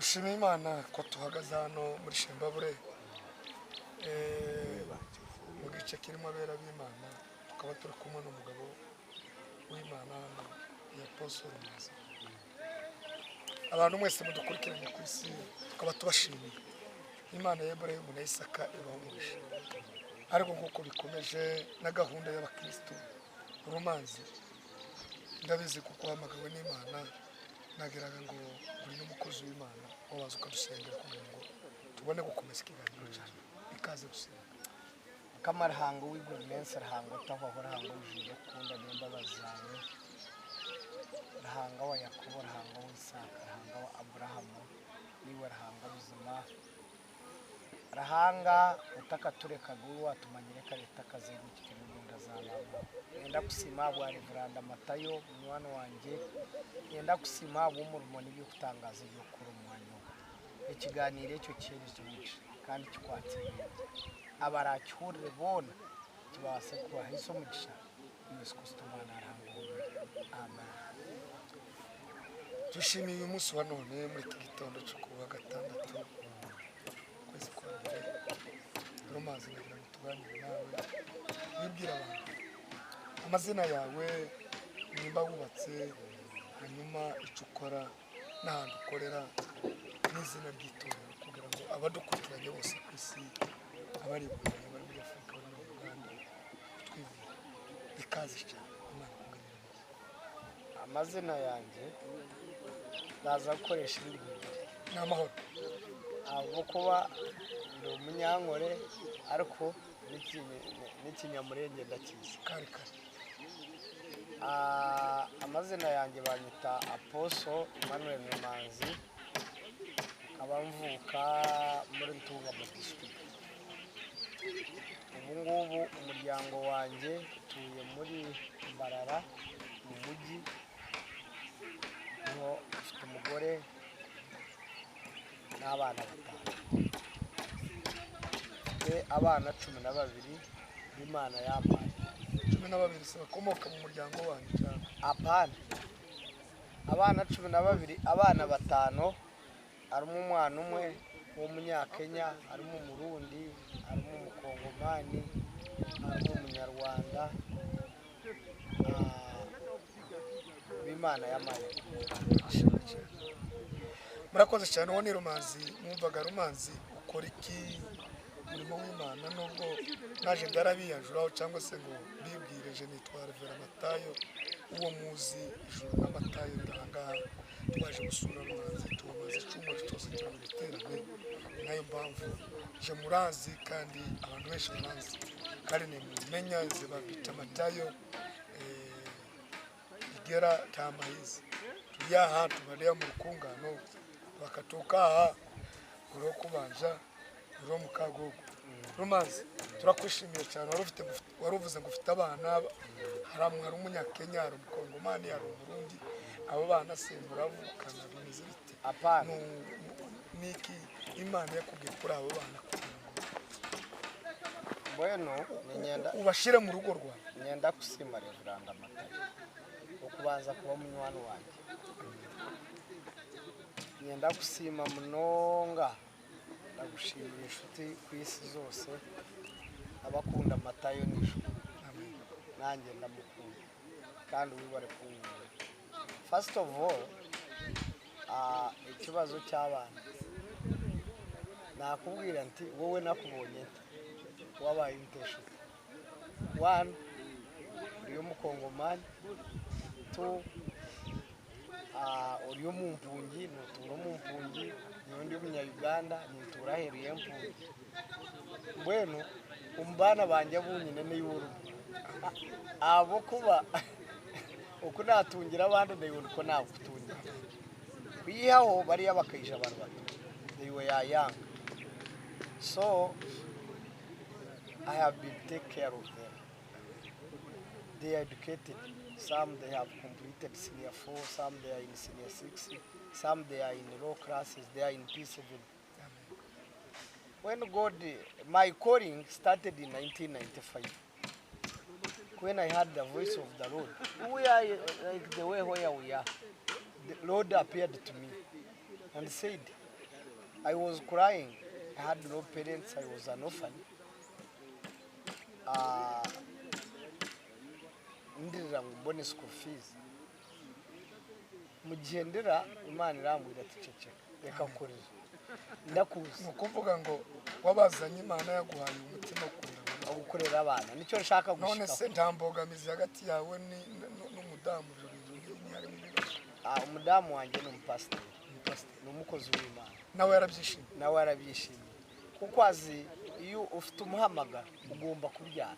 dushimiye Imana ko tuhagaze hano muri Shembabure mu gice kirimo abera b'Imana, tukaba turi kumwe n'umugabo w'Imana ya Apostle Rumanzi. Abantu mwese mudukurikiranye ku isi tukaba tubashimiye. Imana y'Ibrahimu na Isaka ibahumurisha. Ariko nk'uko bikomeje na gahunda y'abakristo Rumanzi, ndabizi kuko hamagawe n'Imana, nagiraga ngo uri n'umukozi w'Imana wabaza ukadusengera kugira ngo tubone gukomeza ikiganiro cyacu. Ikaze gusenga. Kamara hango w'igurmense hango tahwa hango ujiro kunda n'imbabazi zawe. Rahanga wa Yakobo, rahanga wa Isaka, rahanga wa Abrahamu, niwe rahanga buzima. Rahanga utakatureka guwa atumanyireka litakazengu kikirunda zalama. Yenda kusima bwa Rev Mathayo mwana wanje. Yenda kusima bw'umurimo n'ibyo kutangaza byo kuri umwanyo. Ikiganiro cyo cyerezo muci kandi kikwatiriye. Abaracyurire bona kibase kuba hiso mugisha. Yesu Kristo mwana arangwa. Amen. Dushimiye uyu munsi wa none muri iki gitondo cyo kuwa gatandatu kwezi kwa mbere. Rumanzi nagira ngo tuganire nawe wibwira abantu amazina yawe, nimba wubatse, hanyuma icyo ukora n'ahantu ukorera n'izina ry'itorero, kugira ngo abadukurikiranye bose ku isi, abari i Burayi, abari muri Afurika, abari muri Uganda, twibwira. Ikaze cyane. Imana ikuganire neza. Amazina yanjye naza gukoresha ibintu ni amahoro. abo kuba ndi umunyankore ariko n'ikinyamurenge ndakizi. Kare kare. Amazina yanjye banyita Apostle Emmanuel Rumanzi, nkaba mvuka muri Ntunga mu district. Ubu ngubu umuryango wanjye utuye muri Mbarara mu mujyi, niho ufite umugore n'abana batanu. Abana 12 Imana yampaye. 12 se bakomoka mu muryango wanyu cyane? Apana. Abana 12, abana batanu, harimo umwana umwe w'umunyakenya, harimo umurundi, harimo umukongomani, harimo umunyarwanda. Imana yamaye. Murakoze cyane. Uwo ni Rumanzi. Mwumvaga Rumanzi ukora iki umurimo w'Imana, nubwo naje ndarabiyajuraho cyangwa se ngo bibwire. Je nitwa Rev Mathayo, uwo muzi ijuru na Mathayo ndahangaha. Twaje gusura Rumanzi, tumaze icyumweru cyose turabiterane. Nayo mpamvu je murazi kandi abantu benshi baranzi kandi nemenya zibabita Mathayo Bigera Ndamahizi. Turi aha tubariya mu rukungano bakatoka aha uro kubanja uro mukagogo. Rumanzi, turakwishimiye cyane. Waruvuze ngo ufite abana, hari umunyakenya, hari umukongomani, hari umurundi. Abo bana se muravukana bimeze bite? Apana. Niki Imana yakubwiye kuri abo bana kugira ngo bueno nyenda ubashire mu rugo rwawe? Nyenda kusima Rev Mathayo ukubanza kuba munywani wanjye. Nyenda kusima munonga, ndagushimira inshuti ku isi zose abakunda Mathayo n'ijuru. Nanjye ndamukunda kandi wibare kumwe. First of all, ikibazo cy'abana nakubwira nti wowe nakubonye wabaye intesho. 1 uri umukongomani, 2 uri umumpungi, nutura umumpungi, n'undi umunya-Uganda, nutura heriye mpungi. Bueno umbana banje bunyine n'iyuru abo kuba uko natungira abandi ndayibona uko nakutungira. Kwihaho bariya bakayisha abantu bato, they were young, so I have been take care of them. They are educated. Some they have completed senior 4, some they are in senior 6, some they are in low classes, they are in P7. When my calling started in 1995. When I heard the voice of the Lord, we are like the way where we are. The Lord appeared to me and said, I was crying. I had no parents. I was an orphan. Ndirira ngo mbone school fees. Mu gihe ndira Imana irambwira ati ceceka reka kurira. Ndakuzi. Nukuvuga ngo wabazanye Imana yaguhaye umutima kurira gukorera abana. Nicyo nshaka gushika. None se ndambogamizi hagati yawe n'umudamu hari mu bibazo. Umudamu wanjye ni umupasiteri. Ni umukozi w'Imana. Nawe yarabyishimiye. Nawe yarabyishimiye. Kuko azi iyo ufite umuhamagara ugomba kubyara.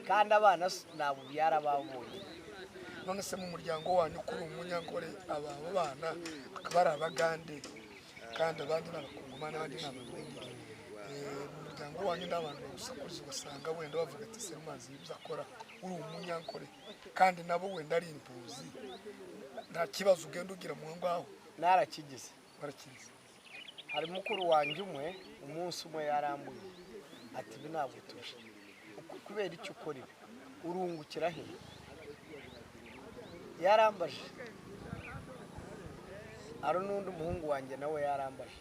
Kandi abana nabo byarababonye. None se mu muryango wanyu kuri umunyankore aba bana akaba ari abagande kandi abandi n'abakongomani abandi n'abarundi. Mu muryango wanyu n'abantu bagusakuza ugasanga wenda bavuga ati se Rumanzi ibyo akora uri umunyankore kandi nabo wenda ari impuzi. Nta kibazo ugenda ugira mu ngaho. Narakigize. Barakigize. Hari mukuru wanjye umwe umunsi umwe yarambuye ati binabwo tuje. Kubera icyo ukora ibi urungukira he? Yarambaje. Ari n'undi umuhungu wanjye nawe yarambaje.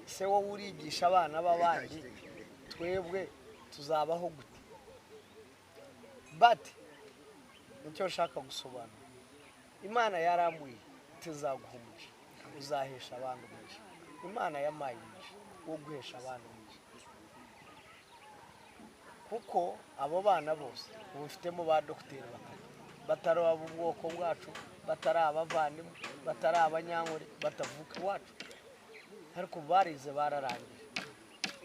Se wowe urigisha abana b'abandi twebwe tuzabaho gute? But nicyo nshaka gusobanura. Imana yarambuye tuzaguhumuje. Uzahesha abantu umugisha. Imana yamaye umugisha wo guhesha abantu umugisha. Kuko abo bana bose ubufitemo ba dogiteri batari abo bwoko bwacu, batari abavandimwe, batari abanyankore, batavuka iwacu, ariko barize bararangije.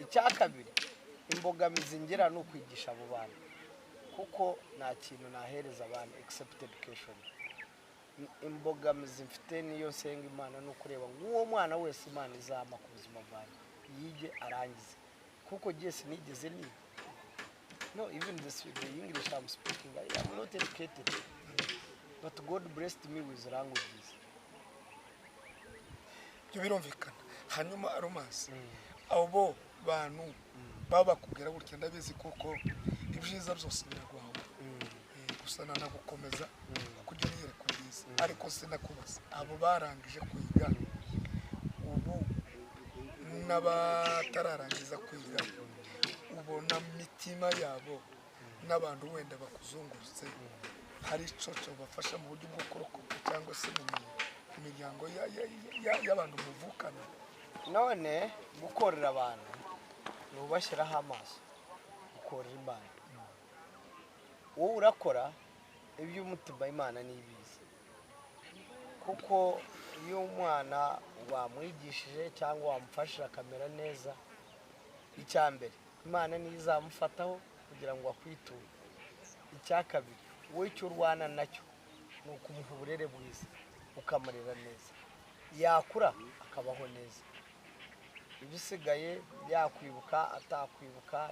Icya kabiri imbogamizi ngira ni ukwigisha abo bana, kuko nta kintu nahereza abantu except education. Imbogamizi mfite niyo nsenga Imana no kureba ngo uwo mwana wese Imana izama ku buzima bwawe yige arangize, kuko giye sinigeze ni no, even the English I'm speaking, I am not educated, but God blessed me with languages. Ibyo birumvikana. Hanyuma Rumanzi abo bantu baba kubwira gutya ndabizi kuko ibyiza byose biragwaho. Gusa nanagukomeza kugira yere kubiza. Ariko sinakubaza abo barangije kwiga ubu n'abatararangiza kwiga ubona mitima yabo n'abantu wenda bakuzungurutse hari icoco bafasha mu buryo bwo kurokoka cyangwa se mu miryango y'abantu muvukana. None gukorera abantu nubashyiraho amaso gukorera Imana. Wowe urakora ibyo umutima Imana nibizi, kuko iyo umwana wamwigishije cyangwa wamufashije akamera neza, icyambere Imana nizamufataho kugira ngo akwiture. Icya kabiri wowe icyo urwana nacyo ni ukumuha uburere bwiza ukamurera neza, yakura akabaho neza. Ibisigaye yakwibuka atakwibuka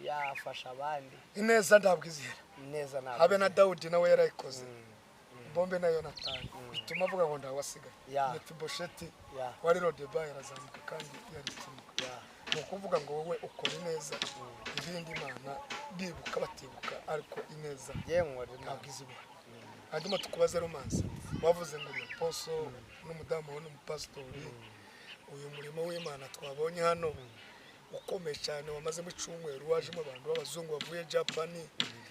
yafasha abandi ineza ndabwizira neza nawe. Habe na Dawudi nawe yarayikoze. Bombe nayo natanga bituma avuga ngo ndawasigaye. Mephibosheti wari Lodeba yarazamuka kandi yaritimuka. Ni ukuvuga ngo wowe ukora ineza ibindi Imana bibuka batibuka, ariko ineza ndabwizira. Hanyuma tukubaze Rumanzi, wavuze ngo uri apostle n'umudamu we n'umupasitori, uyu murimo w'Imana twabonye hano ukomeye cyane wamaze mu cyumweru wajemo abantu b'abazungu bavuye Japan,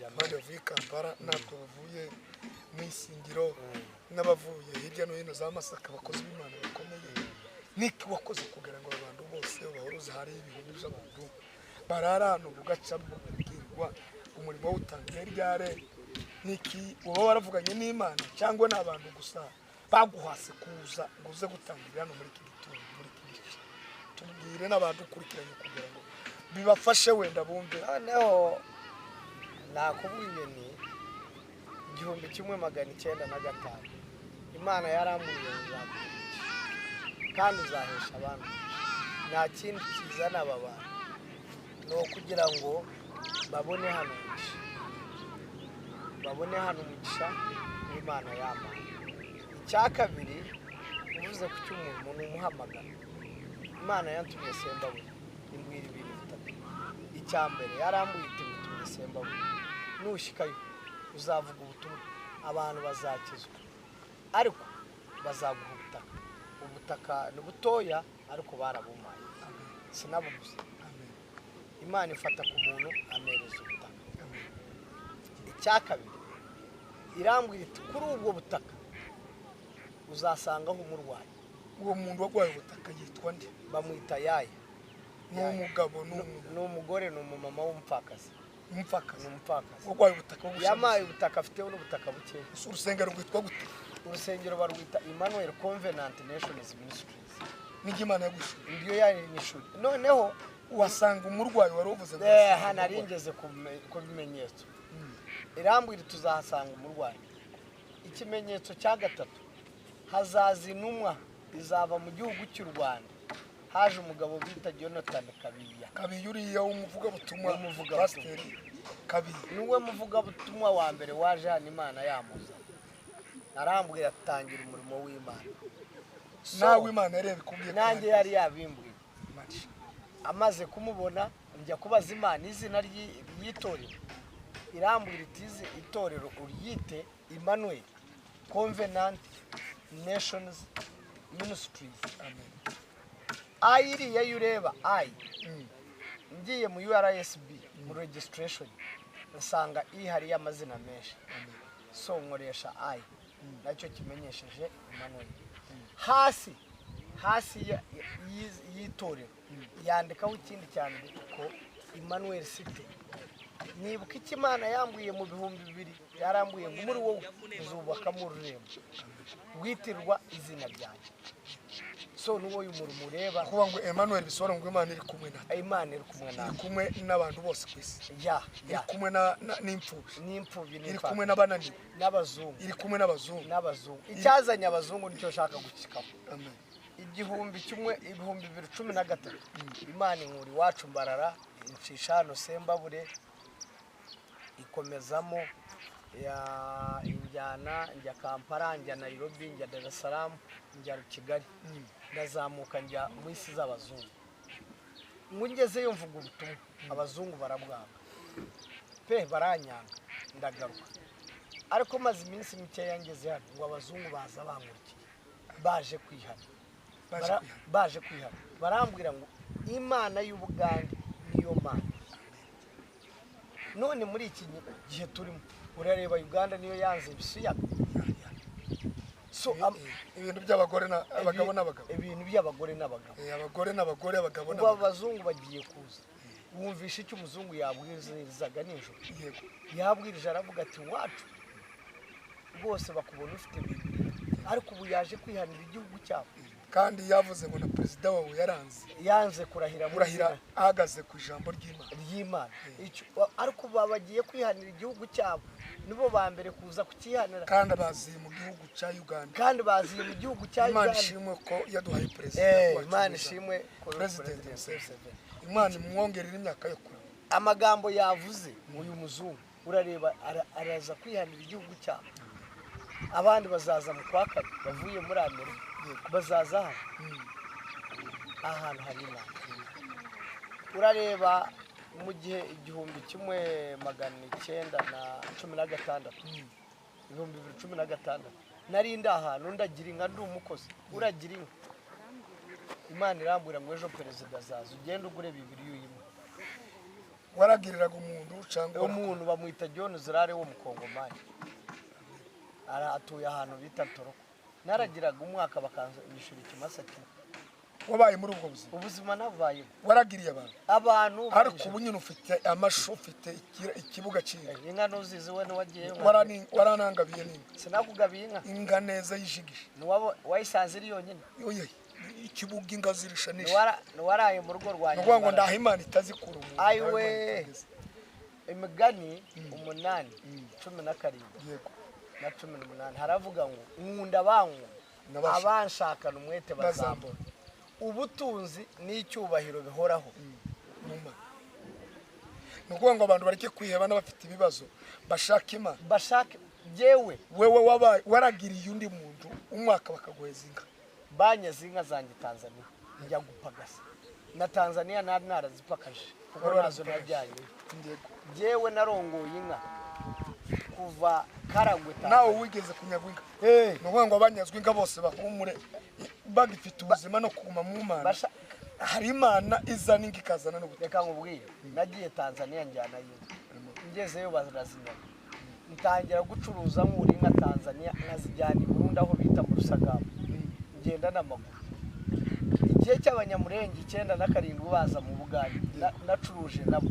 abandi bavuye Kampala, natwe bavuye mu Isingiro n'abavuye hirya no hino za Masaka, bakoze b'Imana bakomeye. Niki wakoze kugira ngo abantu bose bahoruze hari ibihumbi by'abantu bararano bugaca bwirwa umurimo w'utangiye ryare? Niki uba waravuganye n'Imana cyangwa n'abantu gusa baguhase kuza ngo uze gutangirira hano muri iki gitondo? Muri iki gice tubwire n'abantu kurikiranye kugira ngo bibafashe wenda bumve. Noneho nakubwiye ni 1995 Imana yaramburiye ngo kandi uzahesha abantu. Nta kindi kizana aba bantu no kugira ngo babone hano umugisha, babone hano umugisha Imana yamaye. Icya kabiri uvuze ku cy'umuntu ni umuhamagara. Imana yantumye Sembabwe imbwira ibintu bitatu. Icya mbere yarambuye itumye Sembabwe, nushikayo uzavuga ubutumwa abantu bazakizwa, ariko bazaguha ubutaka ubutaka ni butoya ariko barabumaye sinabuguze Imana ifata ku muntu amereza ubutaka icya kabiri irambwira iti kuri ubwo butaka uzasangaho umurwayi uwo muntu wagwaye ubutaka yitwa nde bamwita Yaya ni umugabo ni umugore ni umumama w'umupfakazi umupfakazi umupfakazi wagwaye ubutaka yamaye ubutaka afiteho n'ubutaka buke urusengero rwitwa gute urusengero barwita Emmanuel Covenant Nations Ministries n'Imana yagushuye ndiyo yari n'ishuri noneho wasanga umurwayi wari uvuze hano aringeze ku bimenyetso irambwira tuzahasanga umurwayi ikimenyetso cya gatatu hazaza intumwa izava mu gihugu cy'u Rwanda haje umugabo bita Jonathan Kabiya uriya w'umuvugabutumwa pasiteri Kabiya niwe muvugabutumwa wa mbere waje hano Imana yamuza arambwira atangira umurimo w'Imana nawe Imana yarebe kubwiye nanjye yari yabimbwiye amaze kumubona njya kubaza Imana izina ry'itorero irambwira itize itorero uryite Emmanuel Covenant Nations Ministries amen ayiriya yureba ngiye mu URSB mu registration nsanga ihari y'amazina menshi so nkoresha nacyo kimenyesheje Emmanuel hasi y'itorero yandikaho ikindi cyane ko Emmanuel City nibuka ikimana yambwiye mu 2000 yarambuye ngo muri wowe uzubakamo ururembo rwitirwa izina ryanjye so nuwo y'umurimo ureba kuba ngo Emmanuel bisobanura ngo Imana iri kumwe na Imana iri kumwe na kumwe n'abantu bose kwisi iri kumwe n'imfubyi iri kumwe n'abanani n'abazungu iri kumwe n'abazungu icyazanye abazungu nicyo shaka gukikaho amen igihumbi 2013 Imana inkuri wacu mbarara inshishano sembabure ikomezamo ya injyana njya Kampala njya Nairobi njya Dar es Salaam njya Kigali ndazamuka njya mu isi z'abazungu ngezeyo mvuga ubutumwa abazungu barabwanga pe baranyanga ndagaruka ariko maze iminsi mike yangeze hano ngo abazungu baza bankurikiye baje kwihana barambwira ngo Imana y'Ubugande niyo Mana none muri iki gihe turimo urareba Uganda niyo yanze bisuyaga so ibintu by'abagore n'abagabo ibintu by'abagore n'abagabo abagore n'abagore abagabo n'abagabo abazungu bagiye kuza wumvisha icyo umuzungu yabwirizaga nijoro yego yabwirije aravuga ati wacu bose bakubona ufite Bibiliya ariko ubu yaje kwihanira igihugu cyabo kandi yavuze ngo na perezida wawe yanze kurahira ahagaze ku ijambo ry'Imana ariko babagiye kwihanira igihugu cyabo nibo ba mbere kuza kukihanira kandi baziye mu gihugu cya Uganda Imana ishimwe ko yaduhaye perezida Imana ishimwe ko Imana imwongerera imyaka yo kurama amagambo yavuze uyu muzungu urareba araza kwihanira igihugu cyabo abandi bazaza mu kwa kabiri bavuye muri Amerika bazaza ahantu hari Imana urareba mu gihe 1916 nari ndahantu ndagira inka ndi umukozi uragira inka Imana irambura ngo ejo perezida azaza ugende ugure Bibiliya uyimwe waragiriraga umuntu cyangwa umuntu bamwita John Zirare wo mu Kongomani aratuye ahantu bita Toroko naragiraga umwaka bakanza imishuri kimasa cyo wabaye muri ubwo ubuzima nabaye waragiriye abantu ariko ubu nyine ufite amashu ufite ikibuga cyiza inka nuzizi we wagiye waranangabiye nini sinakugabiye inka neza yijigije wayisanze iri yonyine ikibuga inga zirisha nishi waraye mu rugo rwanjye ngo ngo ndaha Imana itazikura umuntu ayiwe imigani 8:17 yego na 18 haravuga ngo nkunda bangu abanshakana umwete bazambura ubutunzi n'icyubahiro bihoraho nuko ngo abantu bareke kwiheba n'abafite ibibazo bashaka Imana jewe wewe wabaye waragiriye undi muntu umwaka bakaguheza inka banyeze inka zanjye Tanzania njya gupagasa na Tanzania narazipakaje kuko nazo najyanye jewe narongoye inka kuva Karagwe nawe wigeze kunyagwa inka nuko ngo abanyazwe inka bose bahumure bagifite ubuzima no kuguma mu Mana hari Imana izana ingikazana n'ubutaka. Reka nkubwire nagiye Tanzania njyana y'inka ngezeyo barazinyama ntangira gucuruza nk'uri nka Tanzania nkazijyana i Burundi aho bita mu Rusagamba ngenda n'amaguru. Igihe cy'abanyamurenge 97 baza mu Buganda nacuruje nabo.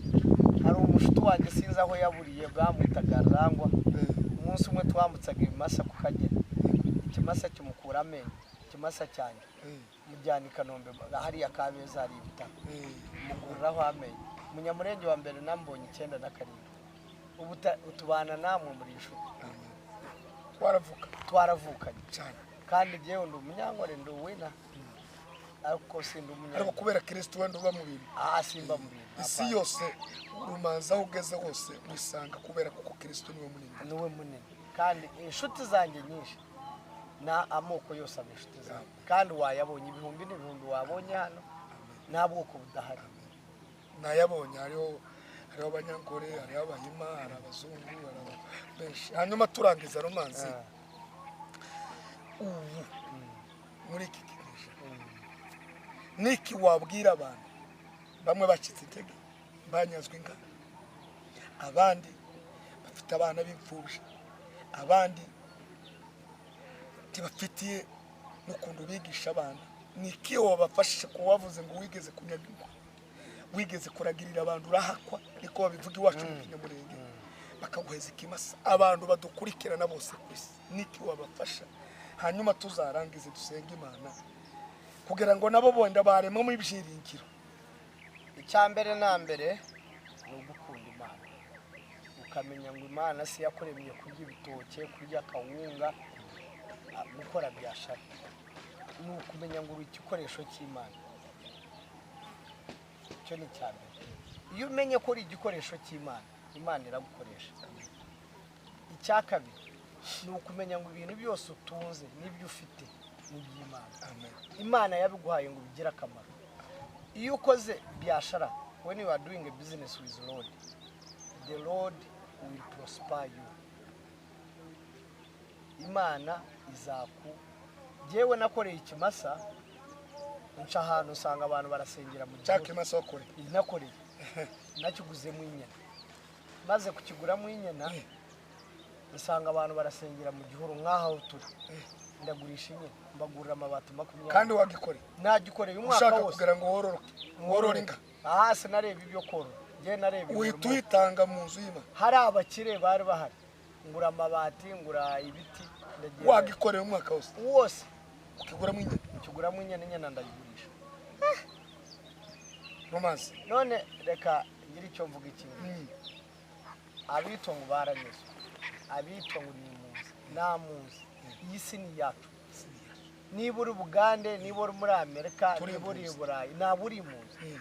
Hari umushuti wanjye sinzi aho yaburiye bwamwitaga Rangwa. Umunsi umwe twambutsaga ibimasa ku Kagera, ikimasa kimukura amenyo, ikimasa cyanjye mujyana i Kanombe hariya Kabeza hari ibitaro muguriraho amenyo. Umunyamurenge wa mbere nambonye 97. Ubu tubana namwe muri inshuti twaravukanye cyane kandi jewe ndi umunyankore ndi uwina ariko sindi umunyarwanda ariko kubera Kristo wenda uba mu bintu simba mu bintu isi yose Rumanzi aho ugeze hose wisanga kubera kuko Kristo niwe munini kandi inshuti zanjye nyinshi na amoko yose ab'inshuti zanjye kandi wayabonye ibihumbi n'ibihumbi wabonye hano nta bwoko budahari nayabonye hariho abanyankore hariho abahima hari abazungu hari benshi. Hanyuma turangiza Rumanzi ubu muri iki niki wabwira abantu bamwe bacitse intege banyazwe inka, abandi bafite abana b'imfubyi, abandi tibafitiye n'ukuntu bigisha abana, niki wabafashisha ko wavuze ngo wigeze kunyagirwa, wigeze kuragirira abantu urahakwa niko babivuga iwacu mu Kinyamurenge bakaguheza ikimasa, abantu badukurikirana bose kwisi niki wabafasha? Hanyuma tuzarangize dusenga Imana kugira ngo nabo bonda baremo mu ibyiringiro. Icyambere na mbere ni ugukunda Imana, ukamenya ngo Imana si yakuremye kurya ibitoke, kurya kawunga, gukora byashara. Ni ukumenya ngo uri igikoresho cy'Imana. Icyo ni cyambere. Iyo umenye ko uri igikoresho cy'Imana, Imana iragukoresha. Icyakabiri ni ukumenya ngo ibintu byose utunze n'ibyo ufite ni by'Imana. Imana yabiguhaye ngo bigire akamaro. Iyo ukoze byashara, when you are doing a business with the Lord will prosper you. Imana izaku jewe nakoreye ikimasa nca ahantu usanga abantu barasengera mu gihe cy'ikimasa wakore nakoreye nakiguzemo inyana, maze kukiguramo inyana usanga abantu barasengera mu gihuru nk'aho turi ndagurisha inyana mbagurira amabati 20 kandi wagikore nagikoreye umwaka wose kugira ngo worore inka. Se nareba ibyo korora je nareba uhitanga mu nzu y'Imana. Hari abakire bari bahari ngura amabati ngura ibiti ndagiye wagikoreye umwaka wose ukiguramo inyana ndayigurisha. Rumanzi none reka ngira icyo mvuga ikintu abitwa ngo baranyuze, abitwa ngo ni impunzi namuzi. Iyi si ni yacu, niba uri Bugande, niba uri muri Amerika, niba uri Burayi, naba uri impunzi.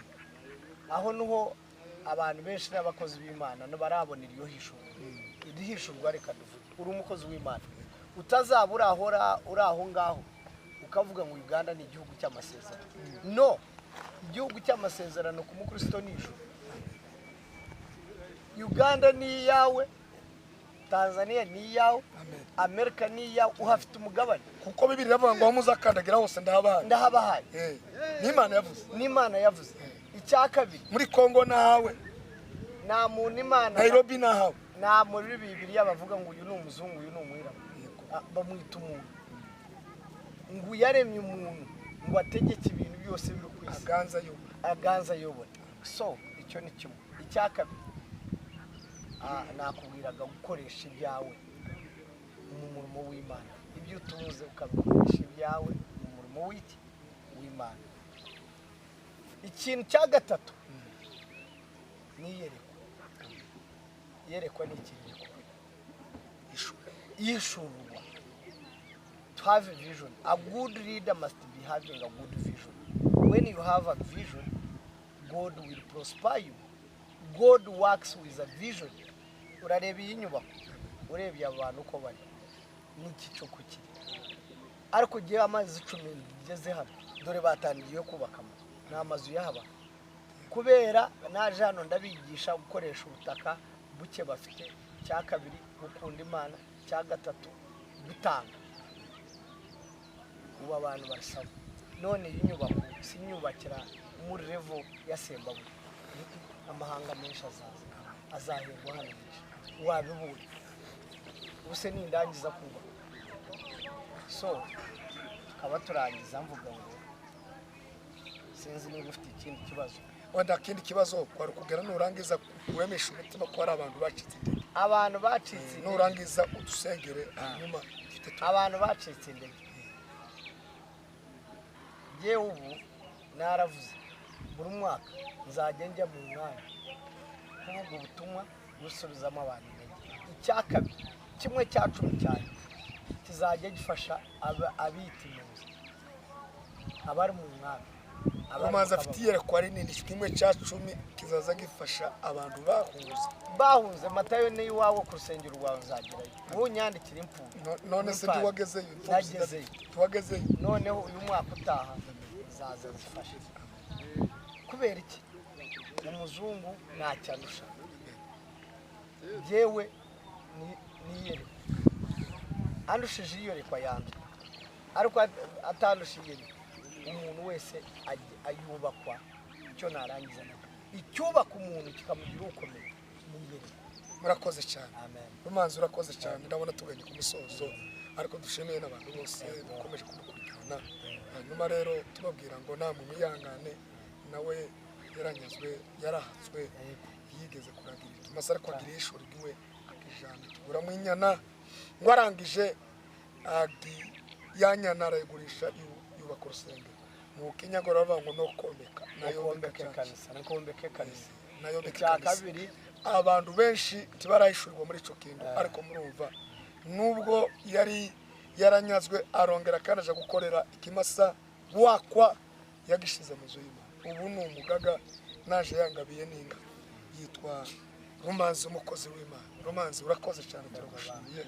Aho niho abantu benshi n'abakozi b'Imana barabonera iyo hishurwa. Reka tuvuge uri umukozi w'Imana utazabura uri aho ngaho ukavuga ngo Uganda ni igihugu cy'amasezerano. No, igihugu cy'amasezerano ku mukristo ni ijuru. Uganda ni iyawe, Tanzania ni iyawe, Amerika ni iyawe, uhafite umugabane kuko Bibiliya iravuga ngo aho muzakandagira hose ndahabahaye. N'Imana yavuze. Icyakabiri muri Kongo nahawe, nta muntu Imana Nairobi nahawe, nta muri Bibiliya bavuga ngo uyu ni umuzungu uyu ni umwirabura, bamwita umuntu. Ngo yaremye umuntu ngo ategeke ibintu byose biri ku isi, aganza yobora. So icyo ni kimwe. Icyakabiri nakubwiraga gukoresha ibyawe mu murimo w'Imana. Ibyo utunze ukabikoresha ibyawe mu murimo w'Imana. Ikintu cya gatatu ni iyerekwa. Iyerekwa ni ikintu yishurwa. To have a vision, a good leader must be having a good vision. When you have a vision, God will prosper you. God works with a vision. Urareba iyi nyubako, urebye abantu uko bari n'iki cyo kukiri. Ariko giye amazi 10 ngeze hano dore batangiye kubaka n'amazu yahaba kubera naje hano ndabigisha gukoresha ubutaka buke bafite. Cya kabiri gukunda Imana, cya gatatu gutanga. Ubu abantu barasaba none inyubako sinyubakira muri revo yasembabu amahanga menshi azaherwa hano wabibura ubuse nindangiza kuba so tukaba turangiza mvuga ngo sinzi niba ufite ikindi kibazo wenda kindi kibazo kwari kugera nurangiza wemesha umutima ko ari abantu bacitse intege abantu bacitse nurangiza udusengere hanyuma abantu bacitse intege yewe ubu naravuze buri mwaka nzajya njya mu mwanya kuvuga ubutumwa gusubizamo abantu intege icyakabiri kimwe cya 10 cyane kizajya gifasha abitimuza abari mu mwanya Rumanzi afitiye ko ari nini kimwe cya 10 kizaza gifasha abantu bahunze Mathayo ni iwawe ku rusengero rwawe nzagerayo wowe nyandikira imfundo none se tuwagezeyo tuwagezeyo noneho uyu mwaka utaha zaza zifashe kubera iki umuzungu ntacyandusha yewe niyere andushije iyerekwa yanjye ariko atandushiye umuntu wese ayubakwa icyo narangiza icyubaka umuntu kikamugira ukomeye niyere murakoze cyane amen Rumanzi urakoze cyane ndabona tuganye ku musozo ariko dushimiye n'abantu bose bakomeje kudukurikirana hanyuma rero tubabwira ngo namwe mwihangane nawe yaranyazwe yarahatswe yigeze kuragira tumasa ariko agira ishuri ryiwe akijana tugura mu inyana ngo arangije yanyana arayigurisha yubaka urusengero nuko inyagora bavuga ngo no komeka nayo kombeke kanisa nayo cya kabiri abantu benshi tibarayishurwa muri ico kintu ariko murumva nubwo yari yaranyazwe arongera kandi aje gukorera ikimasa wakwa yagishize mu nzu y'Imana ubu ni umugaga naje yangabiye ninga yitwa Rumanzi umukozi w'Imana Rumanzi urakoze cyane turagushimiye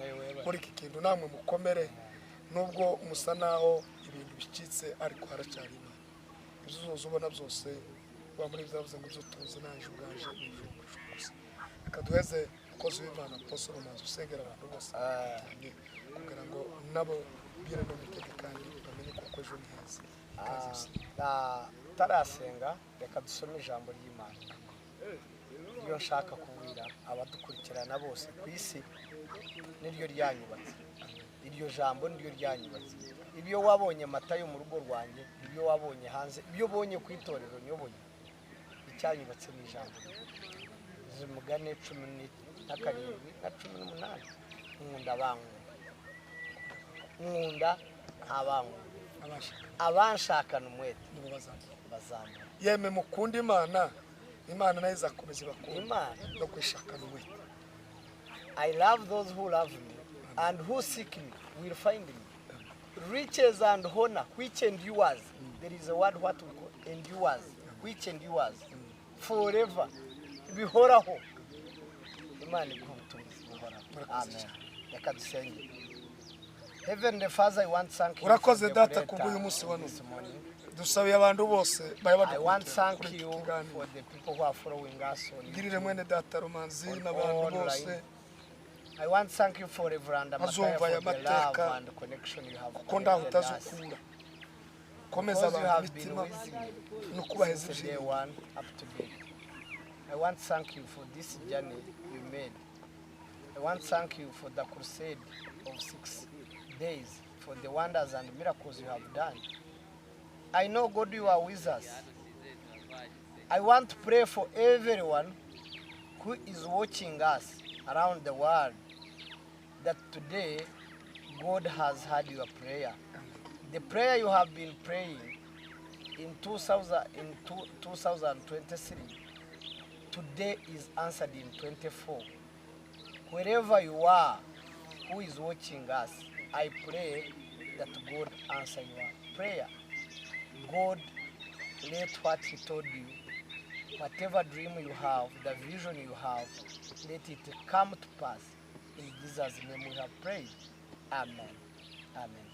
muri iki kintu namwe mukomere nubwo umusa naho ibintu bicitse ariko haracyari Imana bizozo ubona byose wa muri byavuze ngo tuzi naje ubwaje n'ijuru kaduheze umukozi w'Imana Apostle Rumanzi usengera abantu bose kugira ngo nabo bire no miteke kandi bamenye ko ejo ni heza tarasenga reka dusome ijambo ry'Imana iyo nshaka kubwira abadukurikirana bose ku isi niryo ryanyubatse iryo jambo niryo ryanyubatse ibyo wabonye Mathayo mu rugo rwanjye ibyo wabonye hanze ibyo bonye ku itorero nyoboye icyanyubatse ni ijambo zimugane 17 na 18 nkunda bangu nkunda abangu abanshakana umwete nibo bazamura yeme mukunda Imana nayo izakomeza bakunda no kwishakana umwete I love those who love me and who seek me will find me riches and honor which endures there is a word what we call endures which endures forever bihoraho Imana igutunze bihoraho amen reka dusenge Heavenly Father, I want to thank you. Urakoze data kubuye umunsi wa none. Dusabiye abantu bose I want to thank you for the people who are following us on Girire mwene data Rumanzi n'abantu bose. I want to thank you for Reverend Mathayo for the love and the connection you have. Konda utazukura. Komeza abantu mitima no kubaheza day one up to date. I want to thank you for this journey you made. I want to thank you for the crusade of 6 days, for the wonders and miracles you have done. I know, God, you are with us. I want to pray for everyone who is watching us around the world that today God has heard your prayer. The prayer you have been praying in 2023, today is answered in 24. Wherever you are, who is watching us, I pray that God answer your prayer. God, let what He told you, whatever dream you have, the vision you have, let it come to pass. In Jesus' name we have prayed. Amen. Amen.